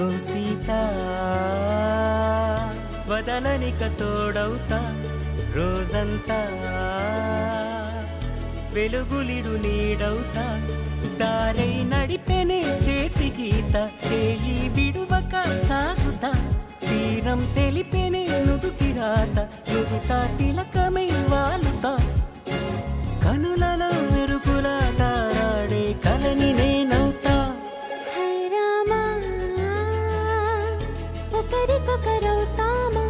ఓ సీత వదలనిక తోడవుతా రోజంతా వెలుగులిడు నీడవుతా దారై నడిపెనే చేతి గీత చేయి విడువక సాగుతా తీరం తెలిపెనే నుదుటి రాత నుదుట తిలకమై వాలుతా కనులలో మెరుగుల తారాడే కలని నేనవుతా ఒకరికొకరవుతామా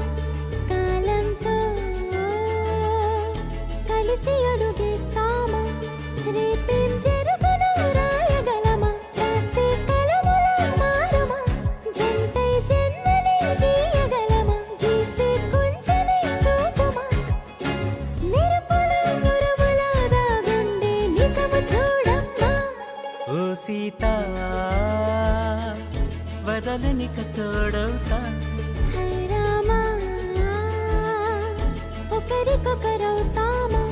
కాలంతో కలిసి అడుగేస్తామా రేపేం జరుగును రాయగలమా రాసే కలముల మారమా జంటై జన్మని గీయగలమా గీసే కొంచెని చూపుమా మెరుపుల మురముల దాగుండే నిజము చూడమ్మా ఓ సీత వదలనిక తోడవుతా రామా ఒకరికొకరవుతామా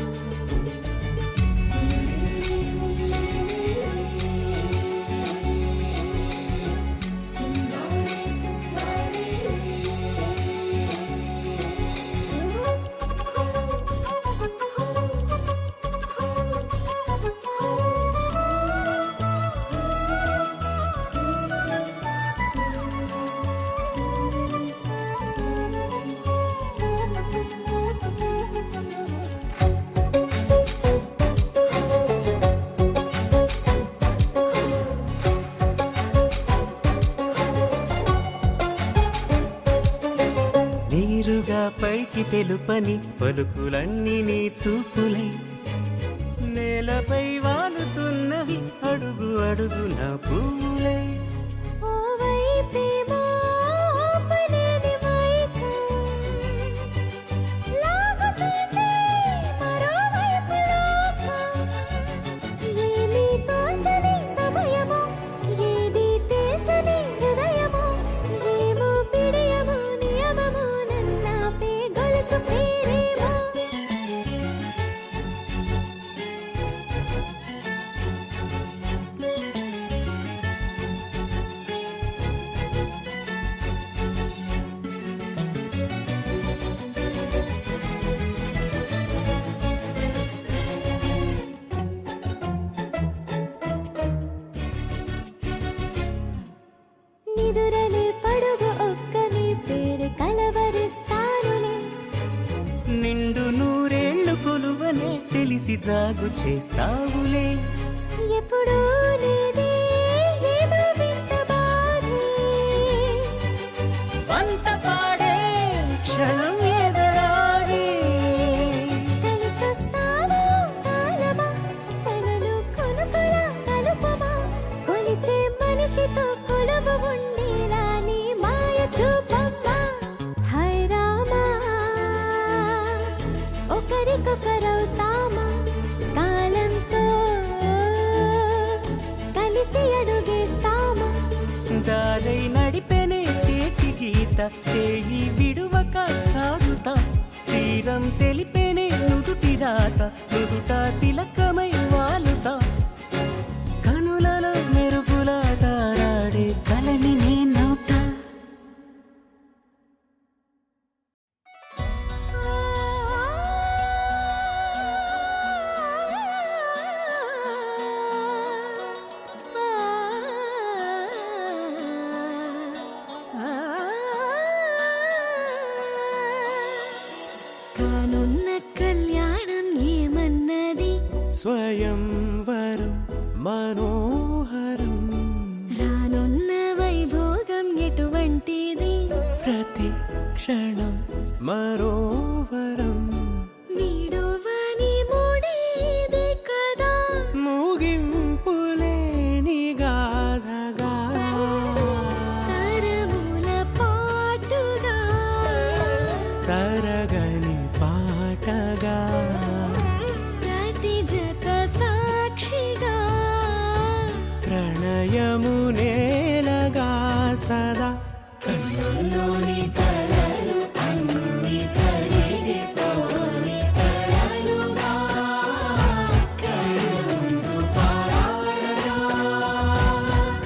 నీరుగా పైకి తెలుపని పలుకులన్నీ నీ చూపులై నేలపై వాలుతున్నవి అడుగు అడుగు నా పువ్వులై ఓవైపేమో ఆపలేని మైకం లాగుతుంది మరోవైపు లోకం ఏమీ తోచని సమయమో ఏది తేల్చని హృదయమో ఏమో పిడియమో నియమమో నన్నాపే గొలుసు పేరేమో నిదురలే పడుగు ఒక్కని పేరు కలవరిస్తానులే నిండు నూరేళ్లు కొలువనే తెలిసి జాగు చేస్తావులే ఎప్పుడూ లేదే ఏదో వింత బాధే వంత పాడే క్షణం ఎదరాగే కలిసొస్తావా కాలమా కలలు కొనుకల కలుపమా కొలిచే మనిషితో కొలువు ఉండేలా నీ మాయ చూపమ్మా హై రామా ఒకరికొకరవుతామా కాలంతో కలిసి అడుగేస్తామా దారై నడిపెనే చేతి గీత చేయి విడువక సాగుతా తీరం తెలిపెనే నుదుటి రాత నుదుట తిలకమై వాలుతా కనులలో మెరుపుల తారాడే కలని నేనవుతా కానున్న కళ్యాణం ఏమన్నది స్వయంవరం మనోహరం రానున్న వైభోగం ఎటువంటిది ప్రతి క్షణం మరోవరం వీడోవని మూడేది కదా ముగింపులేని గాథగా తరముల పాటుగా తరగని పాటగా ప్రతి జత సాక్షిగా ప్రణయము నేలగా సదా కన్నుల్లోని కలలు అన్ని కరిగిపోని కలలుగా కళ్ళు ముందు పారాడగా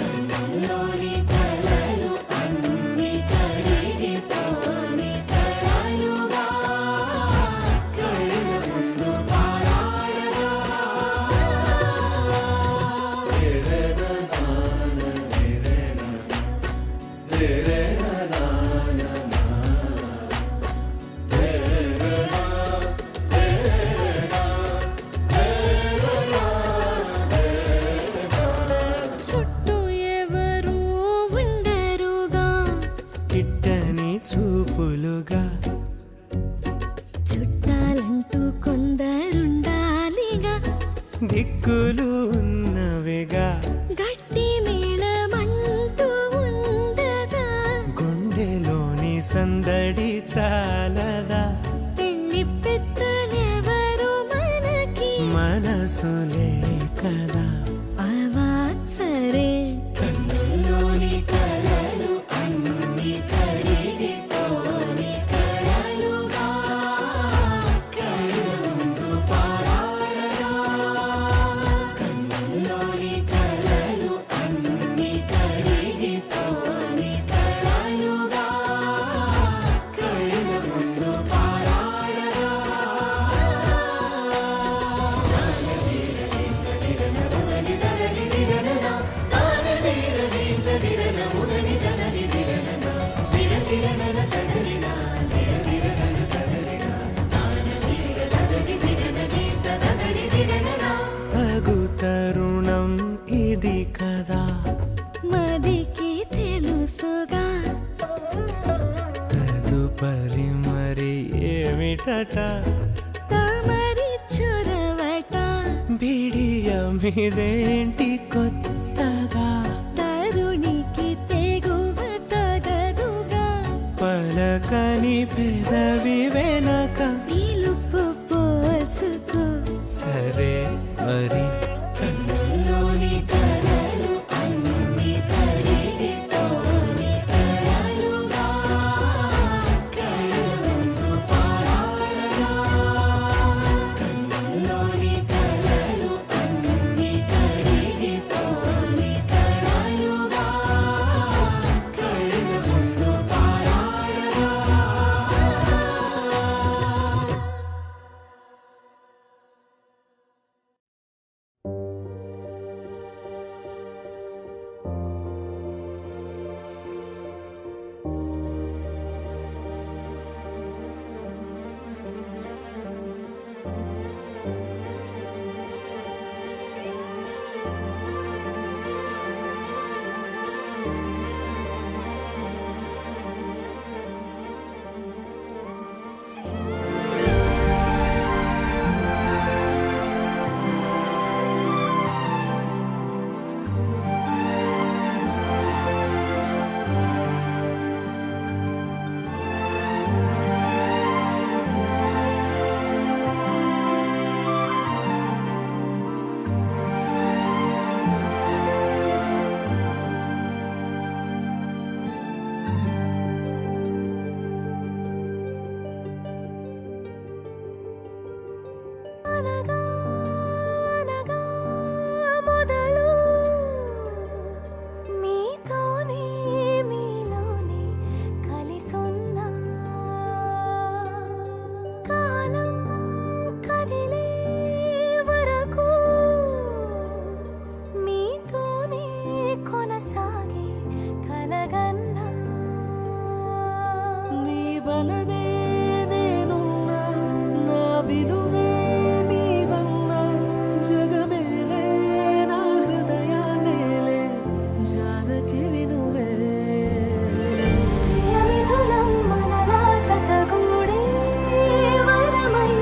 కన్నుల్లోని కలలు అన్ని తోడుగా చుట్టాలంటూ కొందరుండాలిగా దిక్కులు ఉన్నవిగా గట్టి మేళమంటూ ఉండదా గుండెలోని సందడి చాలదా పెళ్లి పెద్దలెవరు మనకి మనసులే కదా అవా సరే కన్నుల్లోని కలలు అన్ని కరిగిపోని కలలుగా కళ్ళ ముందు పారాడగా కన్నుల్లోని కలలు అన్ని కరిగిపోని కలలుగా కళ్ళ ముందు పారాడగా తగు తరుణం ఇది కదా మదికి తెలుసుగా తదుపరి మరి ఏమిటట తమరి చొరవట బిడియమిదేంటి కొత్తగా తరుణికి తెగువ తగదుగా పలకని పెదవి వెనక పిలుపు పోల్చుకో సరే మరి కన్నుల్లోని కలలు అన్ని కరిగిపోని కలలుగా కళ్ళ ముందు పారాడగా కన్నుల్లోని కలలు అన్ని కరిగిపోని కలలుగా కళ్ళ ముందు పారాడగా అనగా అనగా మొదలు మీతోనే మీలోనే కలిసున్నా కాలం కదిలే వరకు మీతోనే కొనసాగే కలగన్నా నీ వలనే నేనున్నా నా విలువే నీవన్నా జగమేలే నా హృదయాన్నేలే జానకి వినువే ప్రియమిథునం మనలా జతగూడే వరమై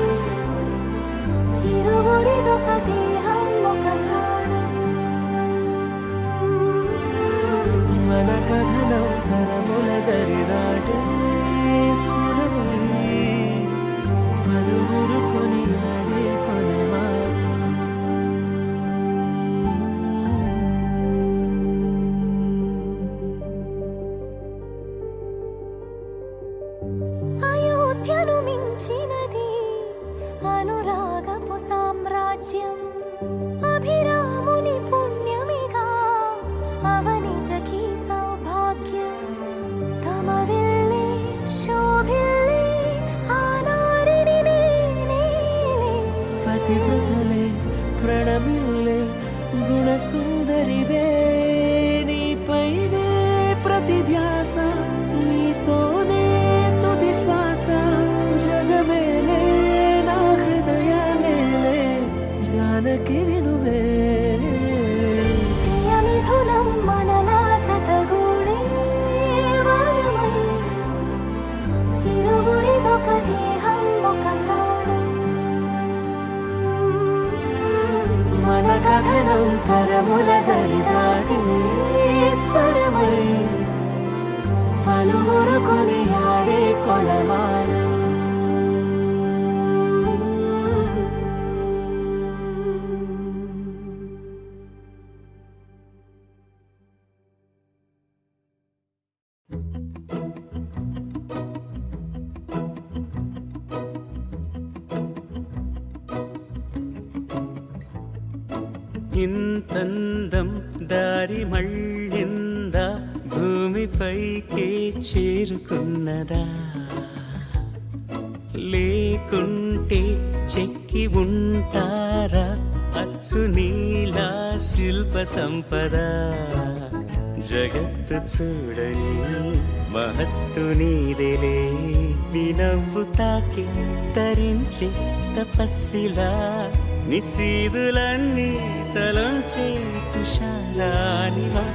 ఇరువురిదొక దేహం ఒక ప్రాణం మన కథనం తరముల దరిదాటే స్వరమే తరముల దరిదాటి స్వరమై పలువురు కొనియాడే కొలమానం. ఇంతందం దారి మళ్ళిందా, భూమిపైకే చేరుకున్నదా, లేకుంటే చెక్కి ఉంటారా అచ్చు నీలా శిల్ప సంపద. జగత్తు చూడని మహత్తు నీదేలే, నీ నవ్వు తాకి తరించే తపస్సిలా, నిశీదులన్నీ తలంచే తుషారానివా.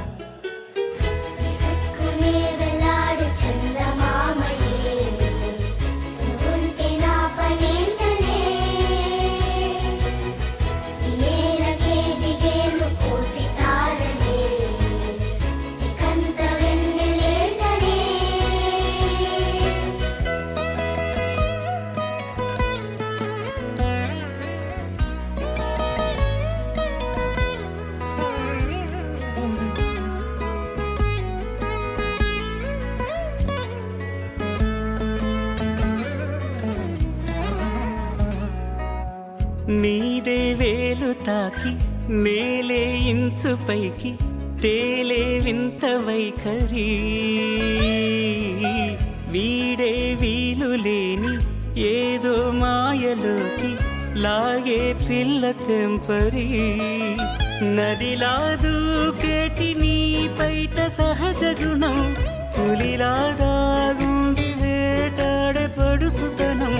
నీదే వేలు తాకి నేలే ఇంచు పైకి తేలే వింత వైఖరి, వీడే వీలు లేని ఏదో మాయలోకి లాగే పిల్ల తెంపరి. నదిలా దూకేటి నీ పైట సహజ గుణం, పులిలాగా గుండి వేటాడే పడుసుతనం.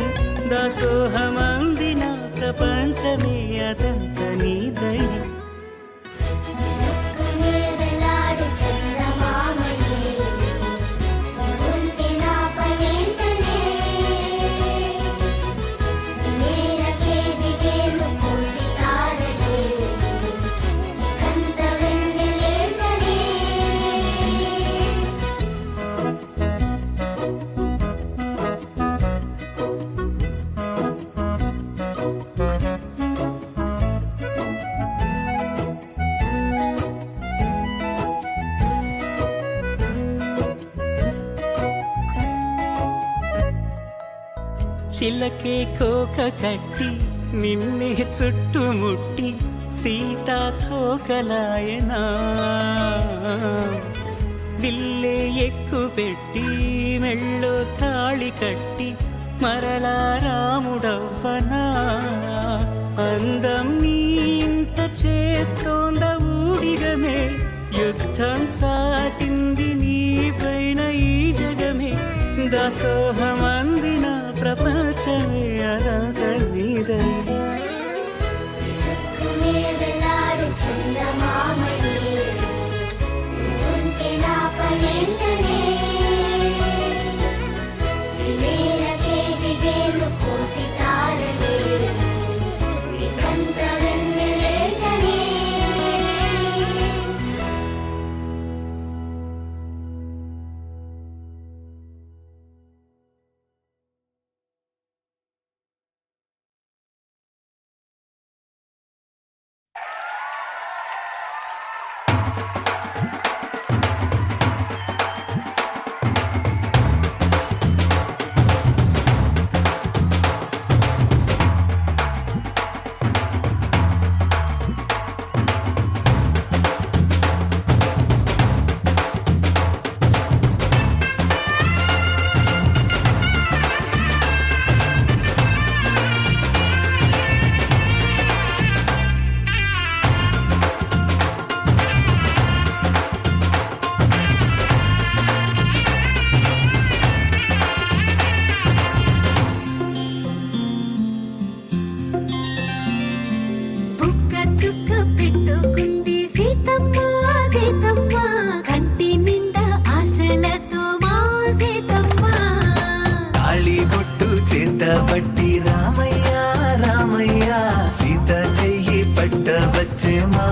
దాసోహమందిన ప్రపంచమే అదంత నీ దయ. చిలకే కోక కట్టి నిన్నే చుట్టుముట్టి సీతా తోకలాయనా, విల్లే ఎక్కు పెట్టి మెళ్ళో తాళి కట్టి మరలా రాముడవ్వనా. అందం నీ ఇంత చేస్తోంద ఊడిగమే, యుద్ధం చాటింది నీ పైన ఈ జగమే. దాసోహమందిన ప్రపంచమే అదంత నీదై. పట్టి రామయ్య రామయ్య సీత చెయ్యి పట్ట వచ్చే మా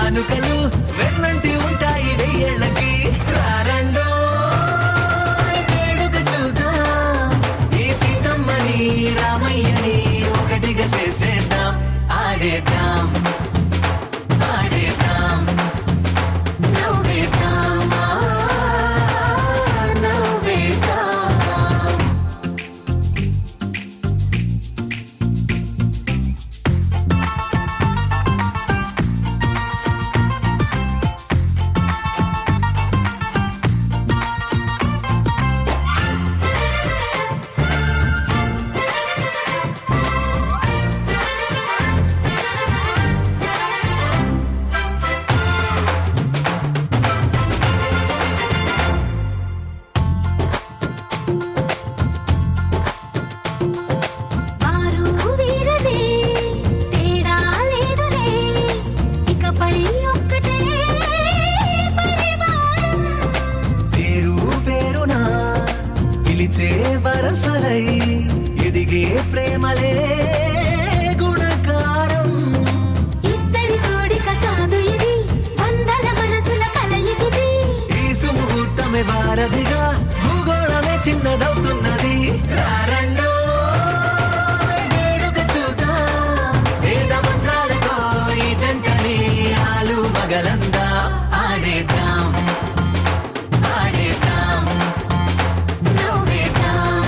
కానుకలు వెన్నంటి ఉంటాయి వెయ్యేళ్ళకి రారండో వేడుక చూద్దాం ఈ సీతమ్మని రామయ్యని ఒకటిగా చేసేద్దాం ఆడేద్దాం ఆడేద్దాం నవ్వేద్దాం నవ్వేద్దాం వారు వీరలే తేడా లేదులే ఇకపై ఒక్కటే పరివారం పేరు పేరునా పిలిచే వరసలై ఎదిగే ప్రేమలే గుణకారం ఇద్దరి కోడిక కాదు ఇది వందల మనసుల కలయికిది ఈ సుముహూర్తమే వారధిగా భూగోళమే చిన్నదవుతున్నది రారండో వేడుక చూద్దాం వేద మంత్రాలతో ఈ జంటని ఆలు మగలందా ఆడేద్దాం ఆడేద్దాం నవ్వేద్దాం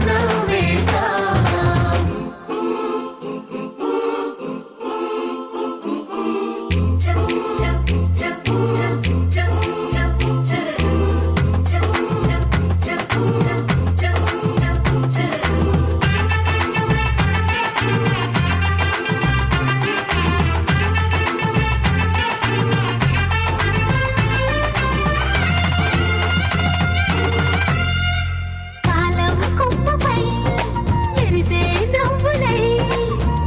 నవ్వేద్దాం కాలం కొమ్మపై మెరిసే నవ్వులై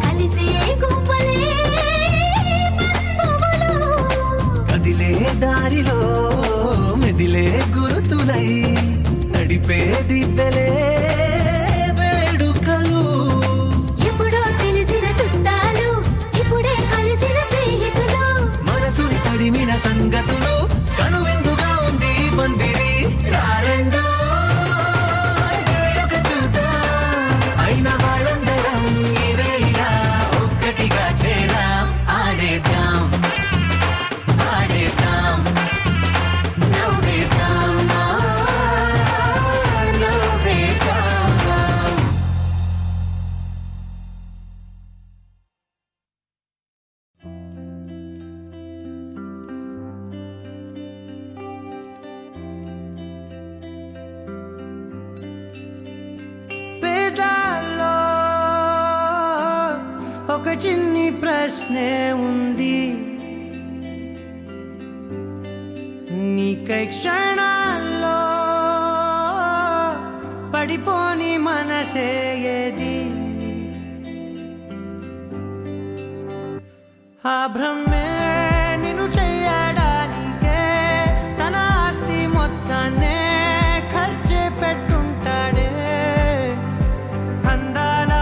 కలిసే గువ్వలే బంధువులు కదిలే దారిలో మెదిలే గురుతులై నడిపే దిబ్బెలే వేడుకలు ఎప్పుడో తెలిసిన చుట్టాలు ఇప్పుడే కలిసిన స్నేహితులు మనసుని తడిమిన సంగతులు కనువిందుగా ఉంది ఈ పందిరి రారండో వేడుక చూద్దాం అయిన వాళ్ళందరం ఈ వేళ ఒక్కటిగా చేరాం ఆడేద్దాం ఆడేద్దాం నవ్వేద్దాం నవ్వేద్దాం పేదాల్లో ఒక చిన్ని ప్రశ్నే ఉంది నీకై క్షణాల్లో పడిపోని మనసే ఏది ఆ భ్రమే నిన్ను చెయ్యడానికే తన ఆస్తి మొత్తాన్నే ఖర్చు పెట్టుంటాడే అందాల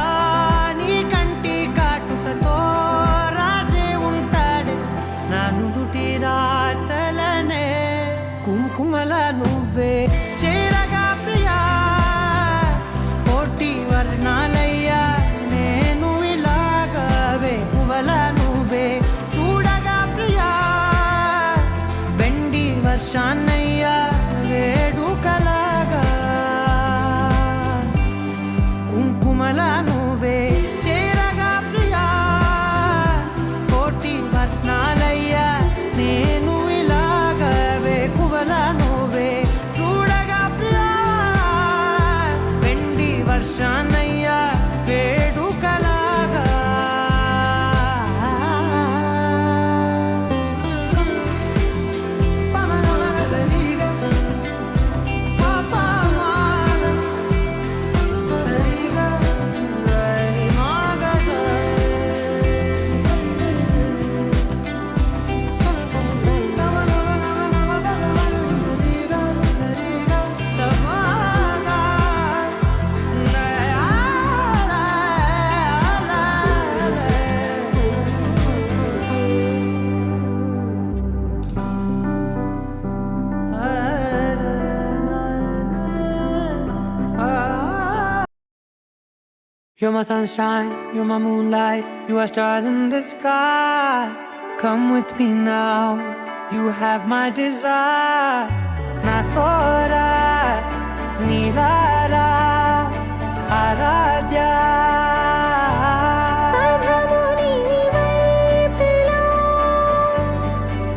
నీ కంటి కాటుకతో రాసే ఉంటాడే నా నుదుటి రాతలనే కుంకుమల నువ్వే చేరగా ప్రియా కోటి వర్ణాలయ్యా నేను ఇలాగవే పువ్వల నువ్వే చూడగా You're my sunshine, you're my moonlight, you are stars in the sky. Come with me now, you have my desire. Na tora, nilara, aradya. పదము నీ వైపులా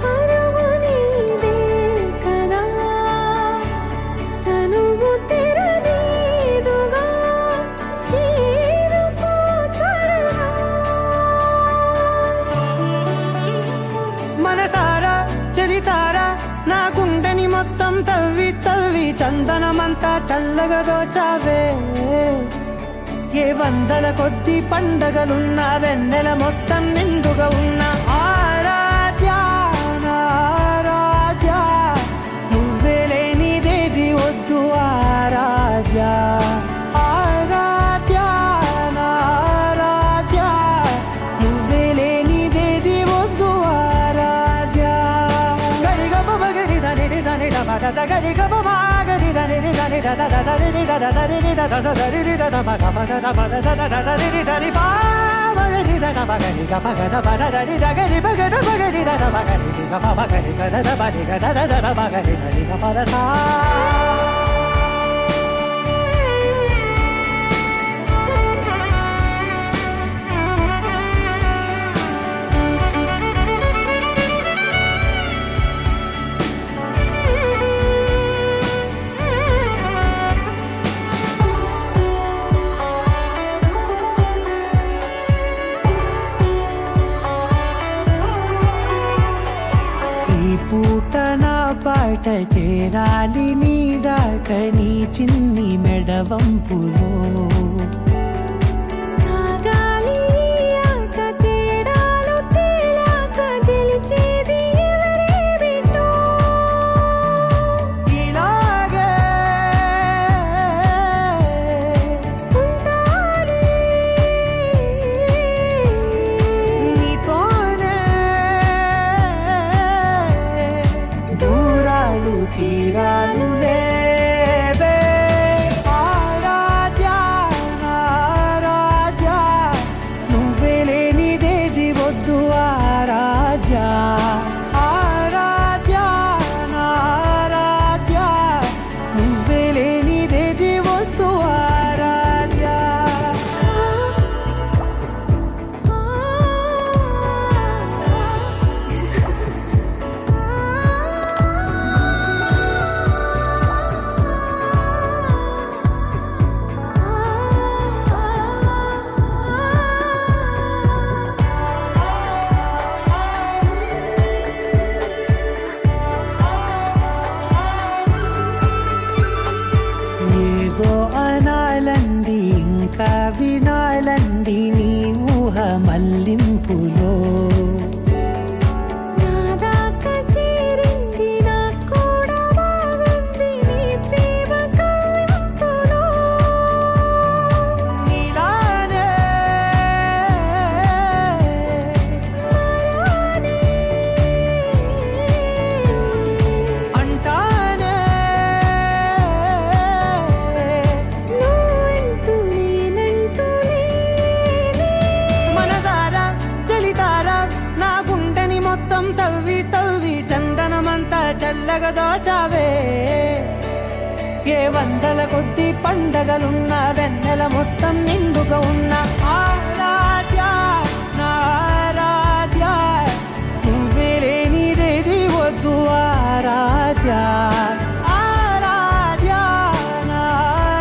పరుగు నీదే కదా తనువు తెరనీదుగా చేరుకో త్వరగా మనసారా చలితారా నా గుండెని మొత్తం తవ్వి తవ్వి చందనమంతా చల్లగా దోచావే ఏ వందల కొద్ది పండగలున్నా వెన్నెల మొత్తం నిండుగా ఉన్న ఆరాధ్య నా ఆరాధ్య నువ్వే లేనిదేది వద్దు ఆరాధ్య ఆరాధ్య నా ఆరాధ్య నువ్వే లేనిదేది వద్దు ఆరాధ్య గరిగ బగరి దని దని దబద గరిగ బగరి దని దని దద దని దద దని దద దని దద బగ దబద దని దని బాగరి దద బగరి గబగ బద దని దగరి బగర బగరి దద బగరి గబ బగరి గద బడి గద దద బగరి దని గబద సా ఈ పూట నా పాట చేరాలి నీ దాకా నీ చిన్ని మెడవంపులో సాగాలి ఆట తేడాలు తేలాక గెలిచేది ఎవరే బిడ్డో ఇలాగే ఉంటాలి నీతోనే దూరాలు తీరాలు లేవే ఆరాధ్య నా ఆరాధ్య నువ్వే లేనిదేది వద్దు ఆరాధ్య ఆరాధ్య నా ఆరాధ్య నువ్వే లేనిదేది వద్దు ఆరాధ్య ఏదో అనాలంది ఇంకా వినాలంది నీ ఊహ మల్లింపులో నా దాకా చేరింది నాకు కూడా బాగుంది నీ ప్రేమ కవ్వింపులో నీలానే మరానే అంటానే నువ్వంటూ నేనంటూ లేనే మనసారా చలితారా నా గుండెని మొత్తం తవ్వి తవ్వి చందనమంతా చల్లగా దోచావే ఏ వందల కొద్ది పండగలున్నా వెన్నెల మొత్తం నిండుగా ఉన్న ఆరాధ్య నా